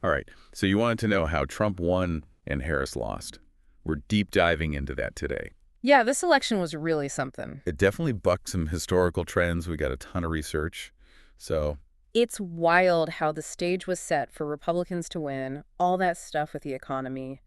All right. So you wanted to know how Trump won and Harris lost. We're deep diving into that today. Yeah, this election was really something. It definitely bucked some historical trends. We got a ton of research. So, It's wild how the stage was set for Republicans to win, all that stuff with the economy,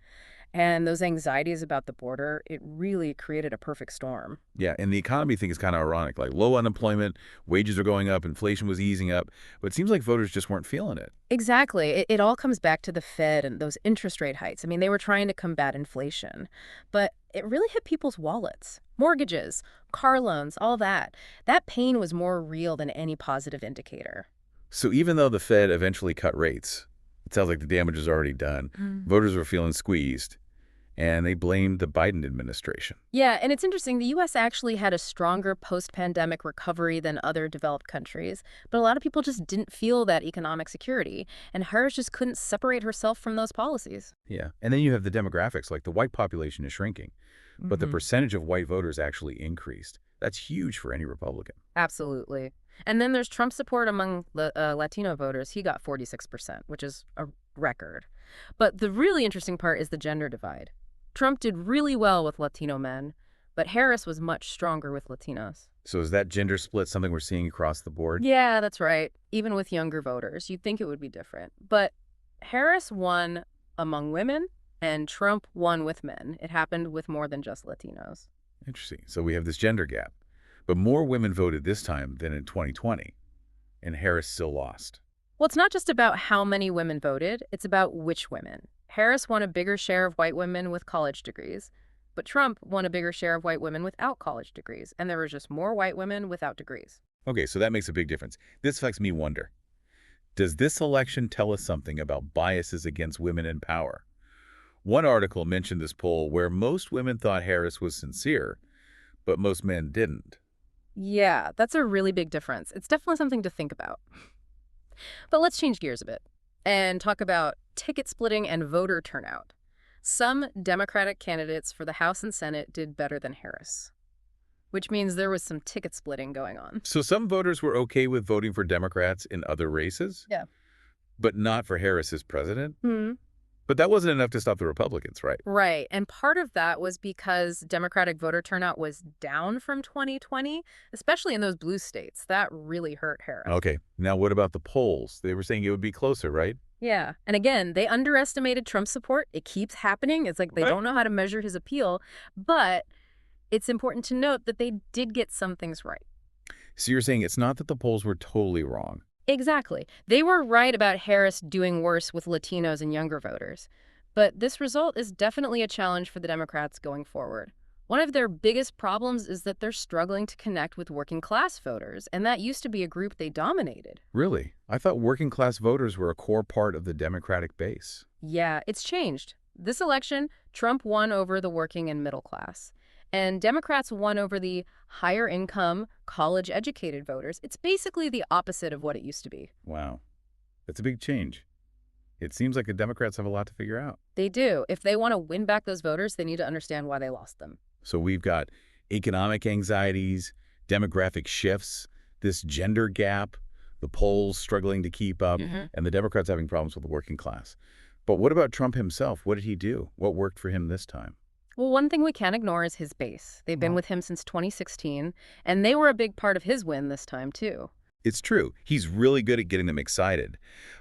and those anxieties about the border, it really created a perfect storm. yeah, and the economy thing is kind of ironic. Like low unemployment, wages are going up, inflation was easing up, but it seems like voters just weren't feeling it. Exactly. It all comes back to the Fed and those interest rate hikes. I mean, they were trying to combat inflation, but it really hit people's wallets. Mortgages, car loans, all that. That pain was more real than any positive indicator. So even though the Fed eventually cut rates, it sounds like the damage is already done. Voters were feeling squeezed, and they blamed the Biden administration. Yeah, and it's interesting. The U.S. actually had a stronger post-pandemic recovery than other developed countries, but a lot of people just didn't feel that economic security, and Harris just couldn't separate herself from those policies. Yeah. And then you have the demographics, like the white population is shrinking, but the hmm percentage of white voters actually increased. That's huge for any Republican. Absolutely. And then there's Trump support among Latino voters. He got 46%, which is a record. But the really interesting part is the gender divide. Trump did really well with Latino men, but Harris was much stronger with Latinos. So is that gender split something we're seeing across the board? Yeah, that's right. Even with younger voters, you'd think it would be different. But Harris won among women, and Trump won with men. It happened with more than just Latinos. Interesting. So we have this gender gap. But more women voted this time than in 2020, and Harris still lost. Well, it's not just about how many women voted, it's about which women. Harris won a bigger share of white women with college degrees, but Trump won a bigger share of white women without college degrees, and there were just more white women without degrees. Okay, so that makes a big difference. This makes me wonder, does this election tell us something about biases against women in power? One article mentioned this poll where most women thought Harris was sincere, but most men didn't. Yeah, that's a really big difference. It's definitely something to think about. But let's change gears a bit and talk about ticket splitting and voter turnout. Some Democratic candidates for the House and Senate did better than Harris, which means there was some ticket splitting going on. So some voters were okay with voting for Democrats in other races, Yeah. but not for Harris as president. Hmm. But that wasn't enough to stop the Republicans, right? Right. And part of that was because Democratic voter turnout was down from 2020, especially in those blue states. That really hurt Harris. Okay, now what about the polls? They were saying it would be closer, right? Yeah. And again, they underestimated Trump's support. It keeps happening. It's like they What? don't know how to measure his appeal. But it's important to note that they did get some things right. So you're saying it's not that the polls were totally wrong. Exactly. They were right about Harris doing worse with Latinos and younger voters. But this result is definitely a challenge for the Democrats going forward. One of their biggest problems is that they're struggling to connect with working class voters, and that used to be a group they dominated. Really? I thought working class voters were a core part of the Democratic base. Yeah, it's changed. This election, Trump won over the working and middle class. And Democrats won over the higher income, college educated voters. It's basically the opposite of what it used to be. Wow. That's a big change. It seems like the Democrats have a lot to figure out. They do. If they want to win back those voters, they need to understand why they lost them. So we've got economic anxieties, demographic shifts, this gender gap, the polls struggling to keep up, and the Democrats having problems with the working class. But what about Trump himself? What did he do? What worked for him this time? Well, one thing we can't ignore is his base. They've been Wow. with him since 2016, and they were a big part of his win this time, too. It's true. He's really good at getting them excited.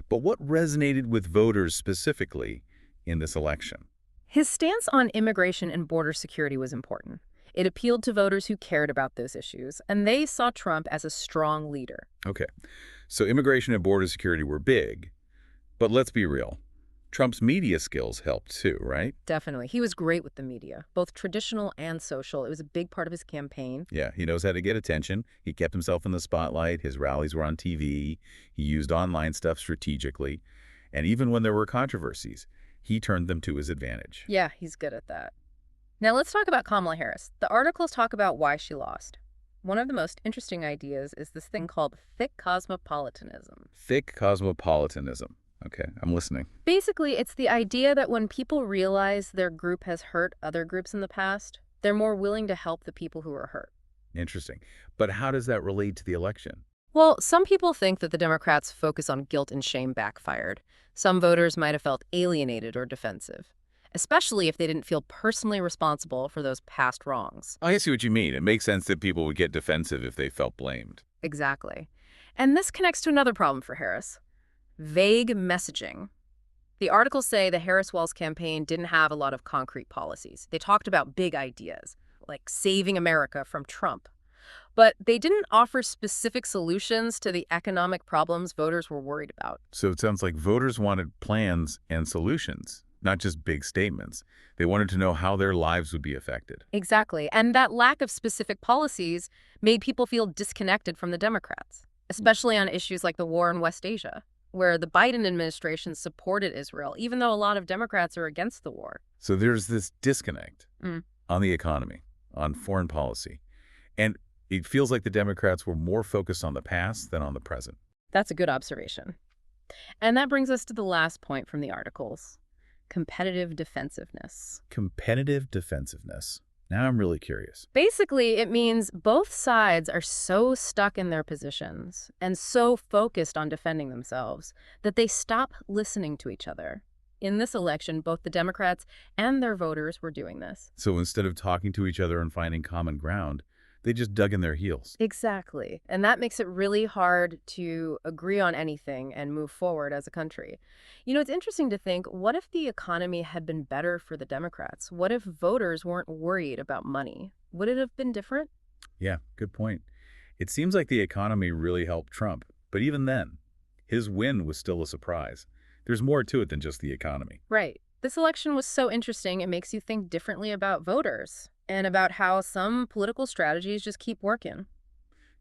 But what resonated with voters specifically in this election? His stance on immigration and border security was important. It appealed to voters who cared about those issues, and they saw Trump as a strong leader. Okay, so immigration and border security were big, but let's be real. Trump's media skills helped too, right? Definitely. He was great with the media, both traditional and social. It was a big part of his campaign. Yeah, he knows how to get attention. He kept himself in the spotlight. His rallies were on TV. He used online stuff strategically. And even when there were controversies, he turned them to his advantage. Yeah, he's good at that. Now let's talk about Kamala Harris. The articles talk about why she lost. One of the most interesting ideas is this thing called thick cosmopolitanism. Thick cosmopolitanism. Okay, I'm listening. Basically, it's the idea that when people realize their group has hurt other groups in the past, they're more willing to help the people who are hurt. Interesting. But how does that relate to the election? Well, some people think that the Democrats' focus on guilt and shame backfired. Some voters might have felt alienated or defensive, especially if they didn't feel personally responsible for those past wrongs. I see what you mean. It makes sense that people would get defensive if they felt blamed. Exactly. And this connects to another problem for Harris: vague messaging. The articles say the Harris-Wells campaign didn't have a lot of concrete policies. They talked about big ideas, like saving America from Trump. But they didn't offer specific solutions to the economic problems voters were worried about. So it sounds like voters wanted plans and solutions, not just big statements. They wanted to know how their lives would be affected. Exactly. And that lack of specific policies made people feel disconnected from the Democrats, especially on issues like the war in West Asia, where the Biden administration supported Israel, even though a lot of Democrats are against the war. So there's this disconnect Mm. on the economy, on foreign policy. And it feels like the Democrats were more focused on the past than on the present. That's a good observation. And that brings us to the last point from the articles: competitive defensiveness. Competitive defensiveness. Now I'm really curious. Basically, it means both sides are so stuck in their positions and so focused on defending themselves that they stop listening to each other. In this election, both the Democrats and their voters were doing this. So instead of talking to each other and finding common ground, they just dug in their heels. Exactly. And that makes it really hard to agree on anything and move forward as a country. You know, it's interesting to think, what if the economy had been better for the Democrats? What if voters weren't worried about money? Would it have been different? Yeah, good point. It seems like the economy really helped Trump. But even then, his win was still a surprise. There's more to it than just the economy. Right. This election was so interesting, it makes you think differently about voters and about how some political strategies just keep working.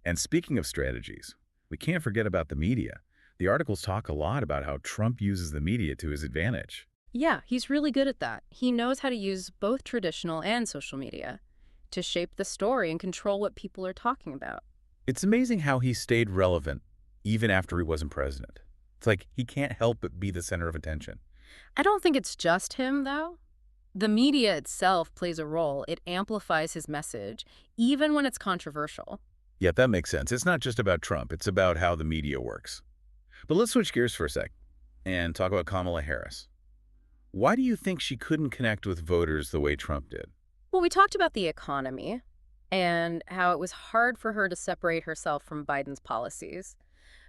And speaking of strategies, we can't forget about the media. The articles talk a lot about how Trump uses the media to his advantage. Yeah, he's really good at that. He knows how to use both traditional and social media to shape the story and control what people are talking about. It's amazing how he stayed relevant even after he wasn't president. It's like he can't help but be the center of attention. I don't think it's just him, though. The media itself plays a role. It amplifies his message, even when it's controversial. Yeah, that makes sense. It's not just about Trump. It's about how the media works. But let's switch gears for a sec and talk about Kamala Harris. Why do you think she couldn't connect with voters the way Trump did? Well, we talked about the economy and how it was hard for her to separate herself from Biden's policies.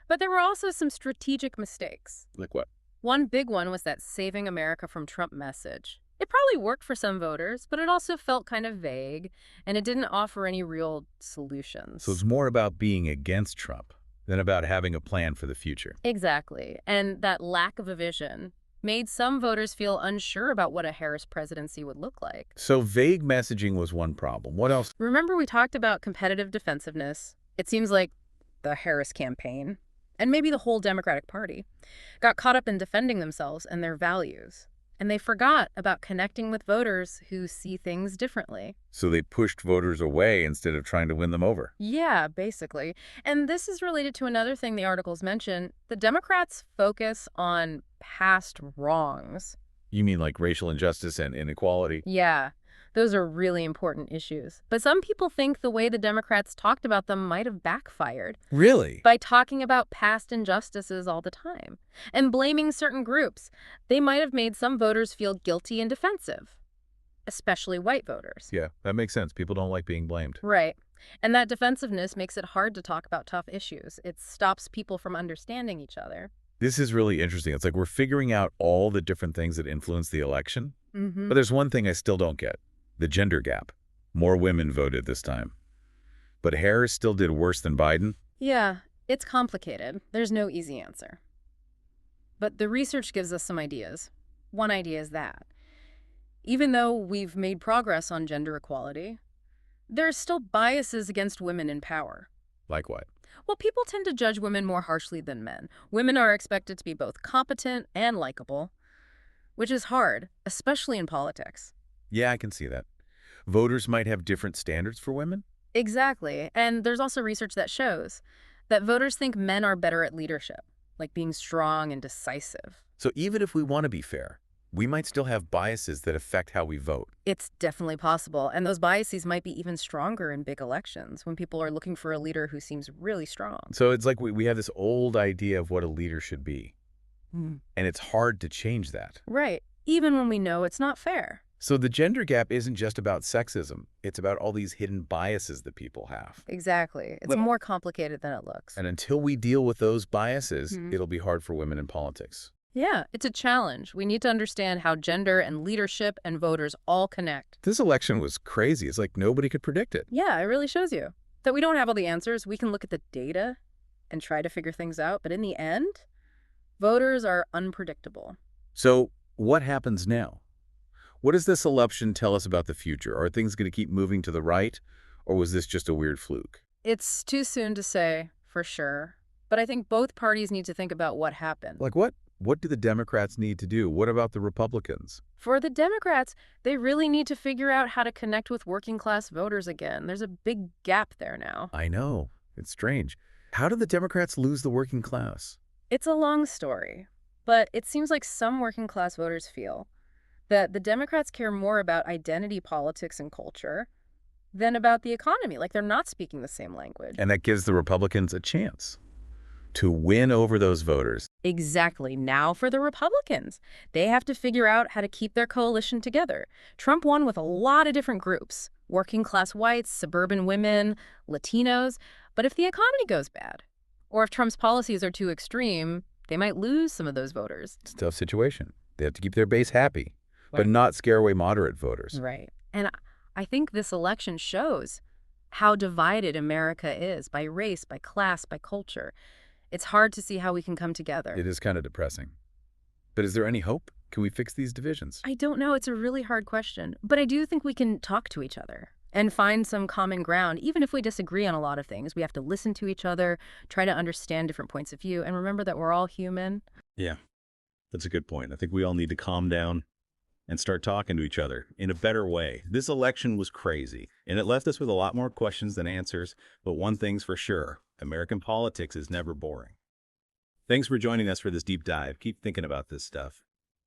But there were also some strategic mistakes. Like what? One big one was that saving America from Trump message. It probably worked for some voters, but it also felt kind of vague, and it didn't offer any real solutions. So it's more about being against Trump than about having a plan for the future. Exactly. And that lack of a vision made some voters feel unsure about what a Harris presidency would look like. So vague messaging was one problem. What else? Remember we talked about competitive defensiveness? It seems like the Harris campaign, and maybe the whole Democratic Party, got caught up in defending themselves and their values. And they forgot about connecting with voters who see things differently. So they pushed voters away instead of trying to win them over. Yeah, basically. And this is related to another thing the articles mention. The Democrats focus on past wrongs. You mean like racial injustice and inequality? Yeah, those are really important issues. But some people think the way the Democrats talked about them might have backfired. Really? By talking about past injustices all the time and blaming certain groups, they might have made some voters feel guilty and defensive, especially white voters. Yeah, that makes sense. People don't like being blamed. Right. And that defensiveness makes it hard to talk about tough issues. It stops people from understanding each other. This is really interesting. It's like we're figuring out all the different things that influence the election. Mm-hmm. But there's one thing I still don't get. The gender gap. More women voted this time. But Harris still did worse than Biden? Yeah, it's complicated. There's no easy answer. But the research gives us some ideas. One idea is that even though we've made progress on gender equality, there are still biases against women in power. Like what? Well, people tend to judge women more harshly than men. Women are expected to be both competent and likable, which is hard, especially in politics. Yeah, I can see that. Voters might have different standards for women? Exactly. And there's also research that shows that voters think men are better at leadership, like being strong and decisive. So even if we want to be fair, we might still have biases that affect how we vote. It's definitely possible, and those biases might be even stronger in big elections when people are looking for a leader who seems really strong. So it's like we have this old idea of what a leader should be, Hmm. and it's hard to change that. Right, even when we know it's not fair. So the gender gap isn't just about sexism. It's about all these hidden biases that people have. Exactly. It's But- more complicated than it looks. And until we deal with those biases, Mhm. it'll be hard for women in politics. Yeah, it's a challenge. We need to understand how gender and leadership and voters all connect. This election was crazy. It's like nobody could predict it. Yeah, it really shows you that we don't have all the answers. We can look at the data and try to figure things out, but in the end, voters are unpredictable. So what happens now? What does this election tell us about the future? Are things going to keep moving to the right, or was this just a weird fluke? It's too soon to say for sure, but I think both parties need to think about what happened. Like what? What do the Democrats need to do? What about the Republicans? For the Democrats, they really need to figure out how to connect with working-class voters again. There's a big gap there now. I know. It's strange. How did the Democrats lose the working class? It's a long story, but it seems like some working-class voters feel that the Democrats care more about identity politics and culture than about the economy. Like they're not speaking the same language. And that gives the Republicans a chance to win over those voters. Exactly. Now for the Republicans. They have to figure out how to keep their coalition together. Trump won with a lot of different groups, working class whites, suburban women, Latinos. But if the economy goes bad, or if Trump's policies are too extreme, they might lose some of those voters. It's a tough situation. They have to keep their base happy, but Right. not scare away moderate voters. Right. And I think this election shows how divided America is by race, by class, by culture. It's hard to see how we can come together. It is kind of depressing. But is there any hope? Can we fix these divisions? I don't know. It's a really hard question. But I do think we can talk to each other and find some common ground. Even if we disagree on a lot of things, we have to listen to each other, try to understand different points of view, and remember that we're all human. Yeah, that's a good point. I think we all need to calm down and start talking to each other in a better way. This election was crazy, and it left us with a lot more questions than answers. But one thing's for sure, American politics is never boring. Thanks for joining us for this deep dive. Keep thinking about this stuff.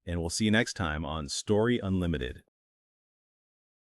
And we'll see you next time on Story Unlimited.